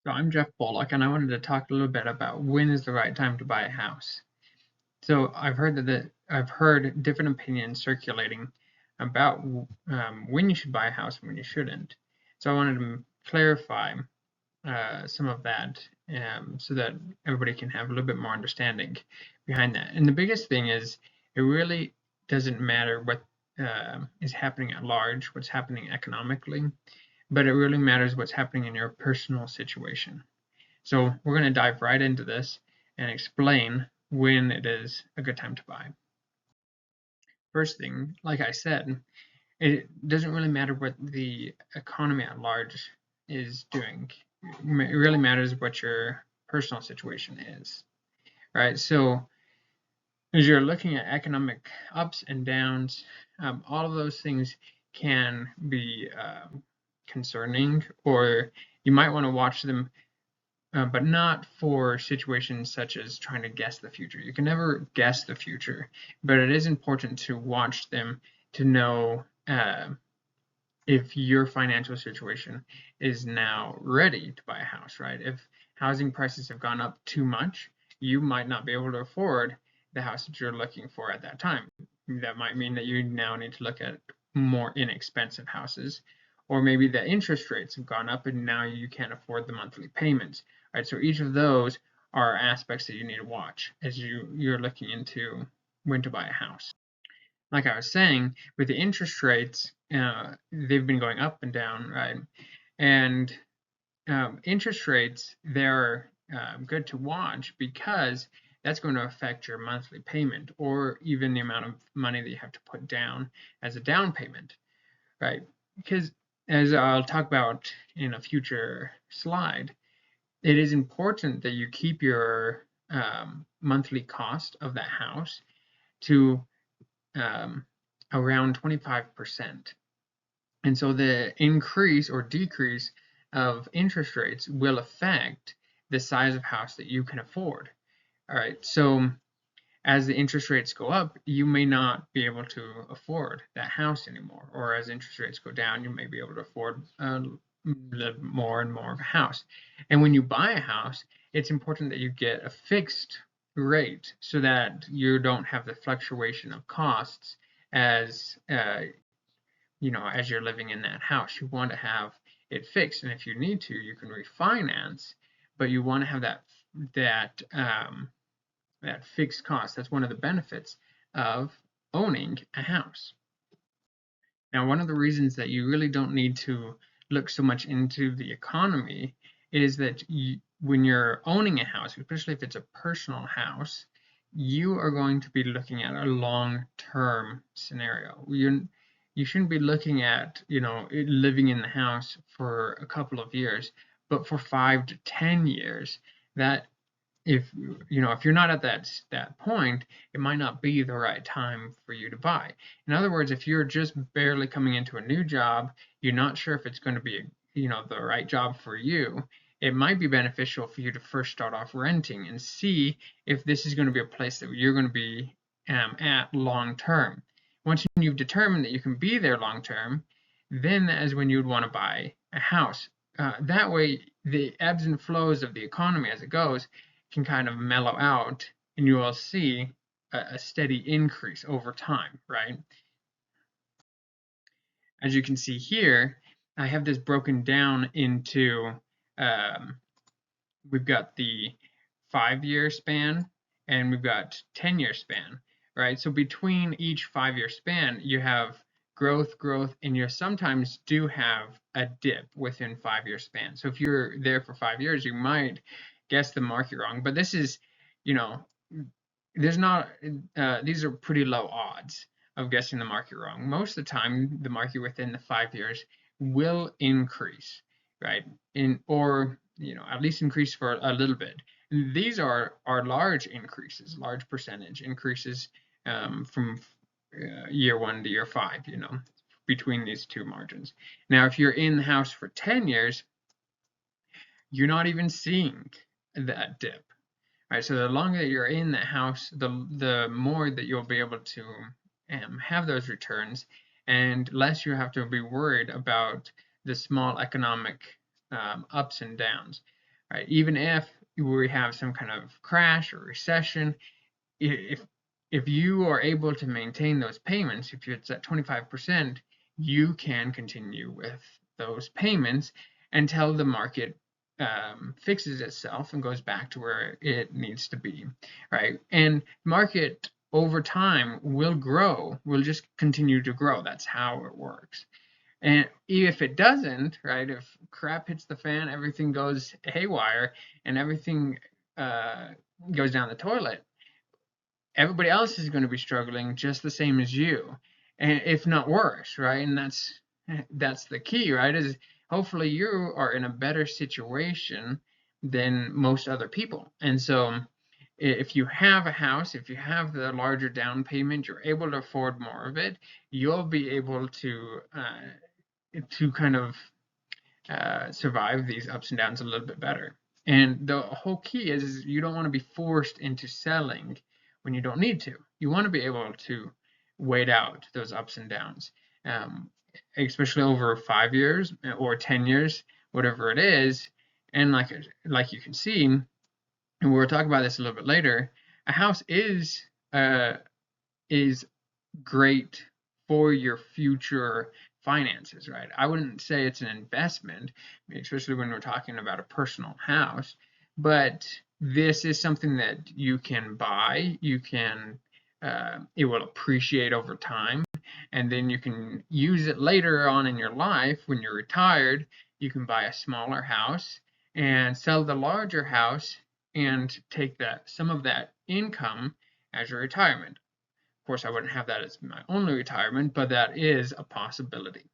So I'm Jeff Bullock, and I wanted to talk a little bit about when is the right time to buy a house. So I've heard different opinions circulating about when you should buy a house and when you shouldn't. So I wanted to clarify some of that so that everybody can have a little bit more understanding behind that. And the biggest thing is it really doesn't matter what is happening at large, what's happening economically, but it really matters what's happening in your personal situation. So we're going to dive right into this and explain when it is a good time to buy. First thing, like I said, it doesn't really matter what the economy at large is doing. It really matters what your personal situation is, right? So as you're looking at economic ups and downs, all of those things can be concerning, or you might want to watch them but not for situations such as trying to guess the future. You can never guess the future, but it is important to watch them to know if your financial situation is now ready to buy a house, right? If housing prices have gone up too much, you might not be able to afford the house that you're looking for at that time. That might mean that you now need to look at more inexpensive houses, or maybe the interest rates have gone up and now you can't afford the monthly payments, right? So each of those are aspects that you need to watch as you're looking into when to buy a house. Like I was saying, with the interest rates, they've been going up and down, right? And interest rates, they're good to watch because that's going to affect your monthly payment or even the amount of money that you have to put down as a down payment, right? Because as I'll talk about in a future slide, it is important that you keep your monthly cost of that house to um, around 25%. And so the increase or decrease of interest rates will affect the size of house that you can afford. All right. So as the interest rates go up, you may not be able to afford that house anymore. Or as interest rates go down, you may be able to afford more and more of a house. And when you buy a house, it's important that you get a fixed rate so that you don't have the fluctuation of costs as as you're living in that house. You want to have it fixed, and if you need to, you can refinance, but you want to have that fixed cost. That's one of the benefits of owning a house. Now, one of the reasons that you really don't need to look so much into the economy is that when you're owning a house, especially if it's a personal house, you are going to be looking at a long-term scenario. You shouldn't be looking at, living in the house for a couple of years, but for 5 to 10 years. That if you're not at that point, it might not be the right time for you to buy. In other words, if you're just barely coming into a new job, you're not sure if it's going to be the right job for you, it might be beneficial for you to first start off renting and see if this is going to be a place that you're going to be at long term. Once you've determined that you can be there long term, then that is when you would want to buy a house. That way, the ebbs and flows of the economy as it goes can kind of mellow out, and you will see a steady increase over time, right? As you can see here, I have this broken down into um, we've got the 5-year span and we've got 10-year span, right? So between each 5-year span, you have growth, and you sometimes do have a dip within 5-year span. So if you're there for 5 years, you might guess the market wrong, but this is, you know, there's not, these are pretty low odds of guessing the market wrong. Most of the time, the market within the 5 years will increase, right? Or at least increase for a little bit. These are large increases, large percentage increases from year 1 to year 5, between these two margins. Now, if you're in the house for 10 years, you're not even seeing that dip. Right, so the longer that you're in that house, the more that you'll be able to have those returns, and less you have to be worried about the small economic ups and downs. right? Even if we have some kind of crash or recession, if if you are able to maintain those payments, if it's at 25%, you can continue with those payments until the market fixes itself and goes back to where it needs to be, right? And market over time will grow, will just continue to grow. That's how it works. And if it doesn't, right, if crap hits the fan, everything goes haywire and everything uh, goes down the toilet, everybody else is going to be struggling just the same as you, and if not worse, right? And that's the key, right? Is hopefully you are in a better situation than most other people. And so if you have a house, if you have the larger down payment, you're able to afford more of it, you'll be able to kind of survive these ups and downs a little bit better. And the whole key is you don't want to be forced into selling when you don't need to. You want to be able to wait out those ups and downs, um, especially over 5 years or 10 years, whatever it is. And like you can see, and we'll talk about this a little bit later, a house is great for your future finances, right? I wouldn't say it's an investment, especially when we're talking about a personal house, but this is something that you can buy, it will appreciate over time, and then you can use it later on in your life when you're retired. You can buy a smaller house and sell the larger house and take that some of that income as your retirement. Of course, I wouldn't have that as my only retirement, but that is a possibility.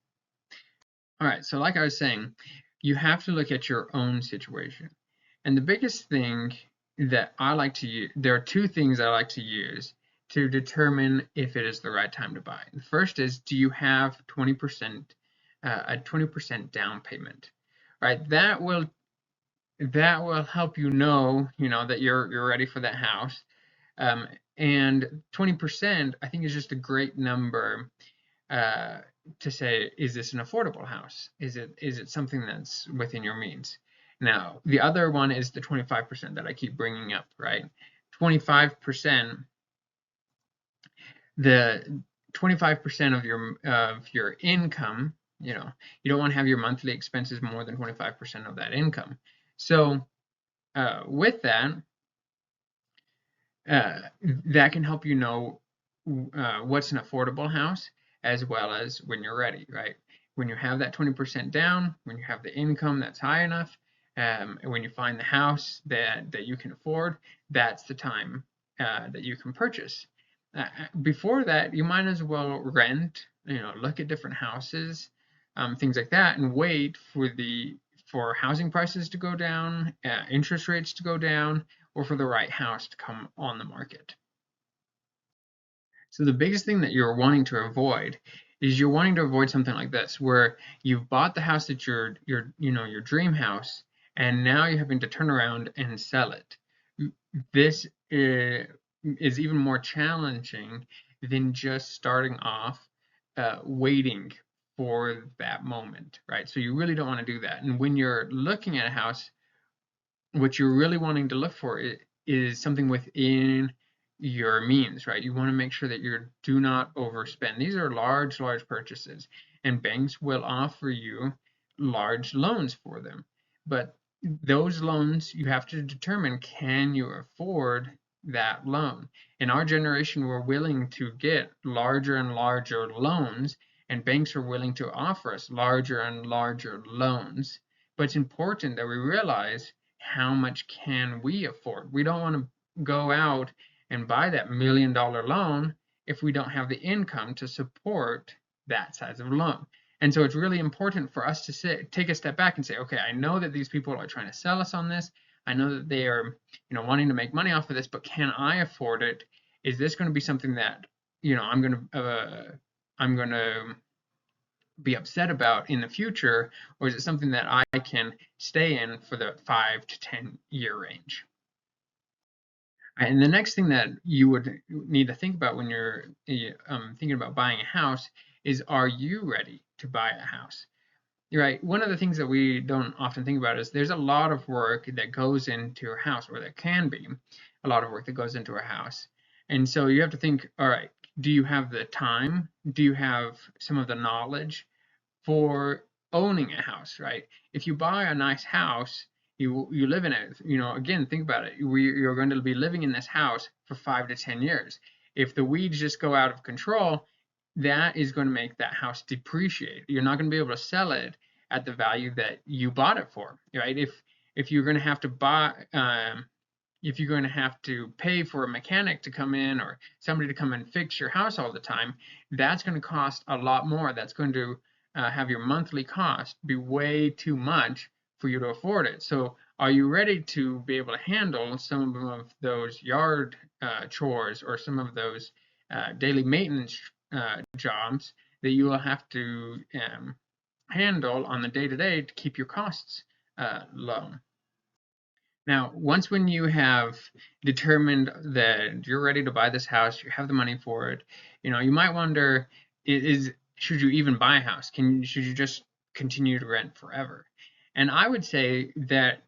All right, so like I was saying, you have to look at your own situation. And the biggest thing that I like to use, there are two things I like to use to determine if it is the right time to buy. The first is, do you have 20% a 20% down payment? Right? That will help you know that you're ready for that house. And 20%, I think, is just a great number uh, to say, is this an affordable house? Is it something that's within your means? Now, the other one is the 25% that I keep bringing up, right? 25%, the 25% of your income, you don't want to have your monthly expenses more than 25% of that income. So with that, that can help you know what's an affordable house as well as when you're ready, right? When you have that 20% down, when you have the income that's high enough, and when you find the house that you can afford, that's the time that you can purchase. Before that, you might as well rent, look at different houses, things like that, and wait for housing prices to go down, interest rates to go down, or for the right house to come on the market. So the biggest thing that you're wanting to avoid is you're wanting to avoid something like this, where you've bought the house that your dream house, and now you're having to turn around and sell it. This is even more challenging than just starting off waiting for that moment, right? So you really don't want to do that. And when you're looking at a house, what you're really wanting to look for is something within your means, right? You want to make sure that you do not overspend. These are large purchases, and banks will offer you large loans for them. But those loans, you have to determine, can you afford that loan? In our generation, we're willing to get larger and larger loans, and banks are willing to offer us larger and larger loans. But it's important that we realize, how much can we afford? We don't want to go out and buy that $1 million loan if we don't have the income to support that size of loan. And so it's really important for us to take a step back and say, okay, I know that these people are trying to sell us on this. I know that they are, wanting to make money off of this, but can I afford it? Is this going to be something that, I'm going to be upset about in the future, or is it something that I can stay in for the 5 to 10 year range? And the next thing that you would need to think about when you're thinking about buying a house is, are you ready to buy a house? right. One of the things that we don't often think about is there's a lot of work that goes into your house, or there can be a lot of work that goes into a house. And so you have to think, all right, do you have the time? Do you have some of the knowledge for owning a house, right? If you buy a nice house, you live in it. Again, think about it. You're going to be living in this house for 5 to 10 years. If the weeds just go out of control, that is going to make that house depreciate. You're not going to be able to sell it at the value that you bought it for, right? If you're going to have to buy if you're going to have to pay for a mechanic to come in or somebody to come and fix your house all the time, that's going to cost a lot more. That's going to have your monthly cost be way too much for you to afford it. So, are you ready to be able to handle some of those yard chores or some of those daily maintenance jobs that you will have to handle on the day to day to keep your costs low? Now, once when you have determined that you're ready to buy this house, you have the money for it, you might wonder, should you even buy a house? Should you just continue to rent forever? And I would say that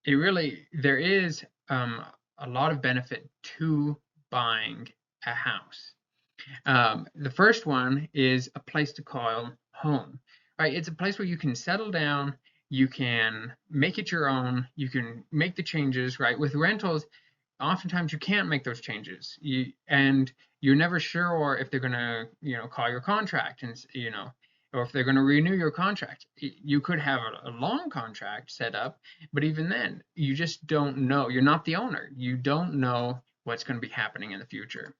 there is a lot of benefit to buying a house. The first one is a place to call home, right? It's a place where you can settle down, you can make it your own, you can make the changes, right? With rentals, oftentimes you can't make those changes. And you're never sure if they're gonna, call your contract and, or if they're gonna renew your contract. You could have a long contract set up, but even then, you just don't know. You're not the owner. You don't know what's going to be happening in the future.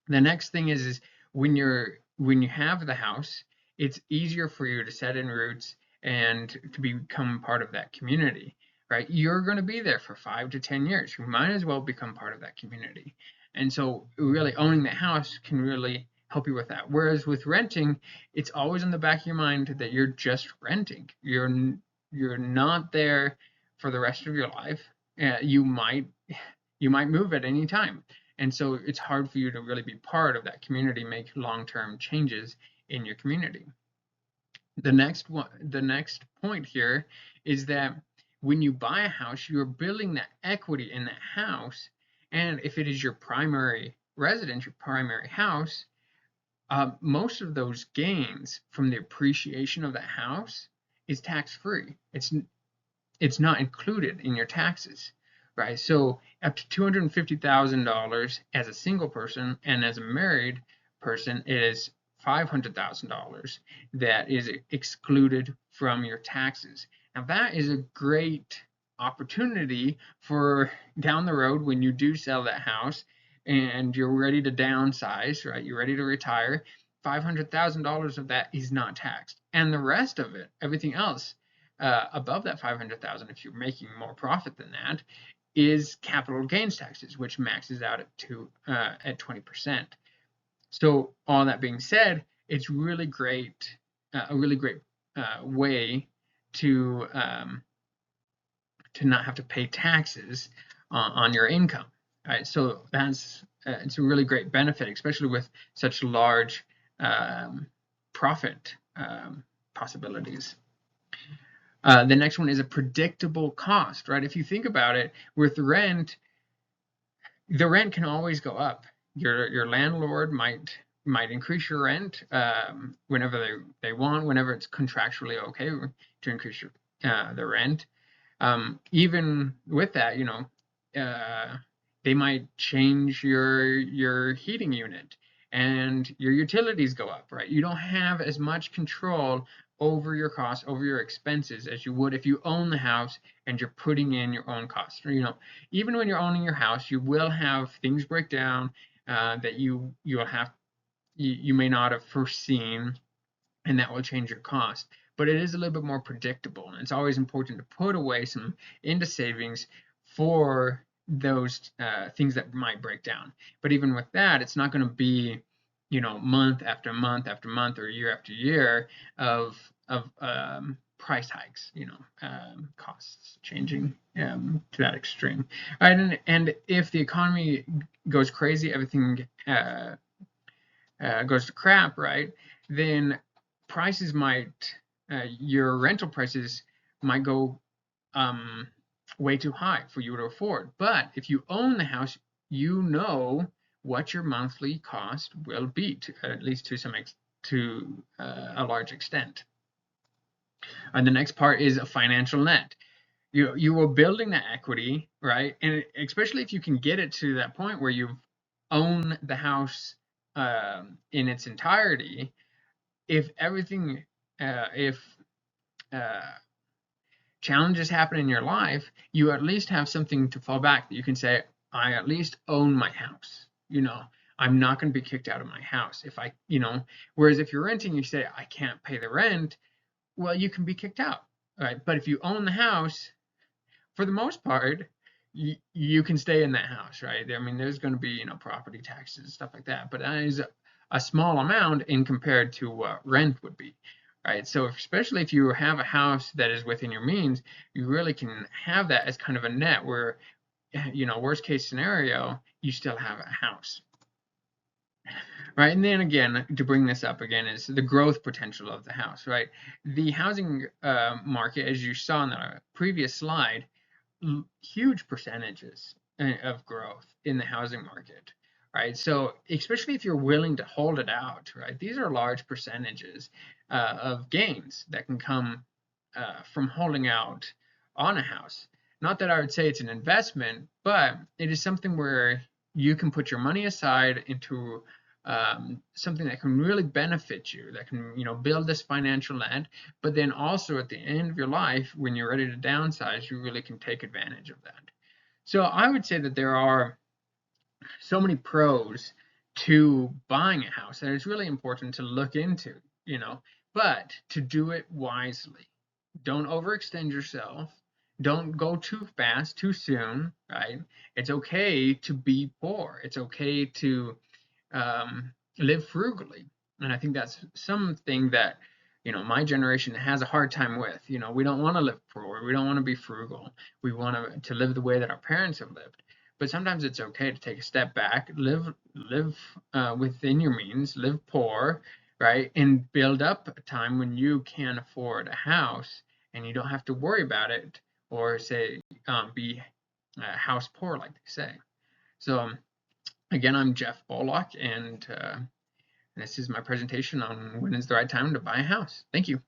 The next thing is when you have the house, it's easier for you to set in roots and to become part of that community, right? You're going to be there for 5 to 10 years. You might as well become part of that community. And so really owning the house can really help you with that. Whereas with renting, it's always in the back of your mind that you're just renting. You're not there for the rest of your life. You might move at any time. And so it's hard for you to really be part of that community, make long-term changes in your community. The next point here is that when you buy a house, you're building that equity in that house. And if it is your primary residence, your primary house, most of those gains from the appreciation of that house is tax-free. It's not included in your taxes, right? So up to $250,000 as a single person, and as a married person, it is $500,000 that is excluded from your taxes. Now that is a great opportunity for down the road when you do sell that house and you're ready to downsize, right? You're ready to retire. $500,000 of that is not taxed, and the rest of it, everything else, above that 500,000, if you're making more profit than that, is capital gains taxes, which maxes out at 20%. So all that being said, it's really great, a really great way to not have to pay taxes on your income. Right? So it's a really great benefit, especially with such large profit possibilities. The next one is a predictable cost, right? If you think about it, with rent, the rent can always go up. Your landlord might increase your rent whenever they want, whenever it's contractually okay to increase the rent. Even with that, they might change your heating unit and your utilities go up, right? You don't have as much control over your costs, over your expenses as you would if you own the house and you're putting in your own costs. Even when you're owning your house, you will have things break down that you may not have foreseen, and that will change your cost. But it is a little bit more predictable, and it's always important to put away some into savings for those things that might break down. But even with that, it's not going to be, month after month after month or year after year of price hikes, costs changing to that extreme. All right, and if the economy goes crazy, everything goes to crap, right? Then prices might your rental prices might go way too high for you to afford. But if you own the house, you know what your monthly cost will be, at least to a large extent. And the next part is a financial net. You are building that equity, right? And especially if you can get it to that point where you own the house in its entirety, if everything, if uh, challenges happen in your life, you at least have something to fall back that you can say, I at least own my house. I'm not going to be kicked out of my house if whereas if you're renting, you say, I can't pay the rent, well, you can be kicked out, right? But if you own the house, for the most part, you can stay in that house, right? I mean, there's going to be, property taxes and stuff like that, but that is a small amount in compared to what rent would be, right? So especially if you have a house that is within your means, you really can have that as kind of a net where, worst case scenario, you still have a house. Right, and then again, to bring this up again, is the growth potential of the house, right? The housing market, as you saw in the previous slide, huge percentages of growth in the housing market, right? So especially if you're willing to hold it out, right? These are large percentages of gains that can come from holding out on a house. Not that I would say it's an investment, but it is something where you can put your money aside into something that can really benefit you, that can, build this financial net, but then also at the end of your life, when you're ready to downsize, you really can take advantage of that. So I would say that there are so many pros to buying a house that it's really important to look into, but to do it wisely. Don't overextend yourself. Don't go too fast, too soon, right? It's okay to be poor. It's okay to live frugally. And I think that's something that, my generation has a hard time with. We don't want to live poor. We don't want to be frugal. We want to live the way that our parents have lived. But sometimes it's okay to take a step back, live within your means, live poor, right? And build up a time when you can afford a house and you don't have to worry about it or say, be house poor, like they say. So, again, I'm Jeff Bollock, and this is my presentation on when is the right time to buy a house. Thank you.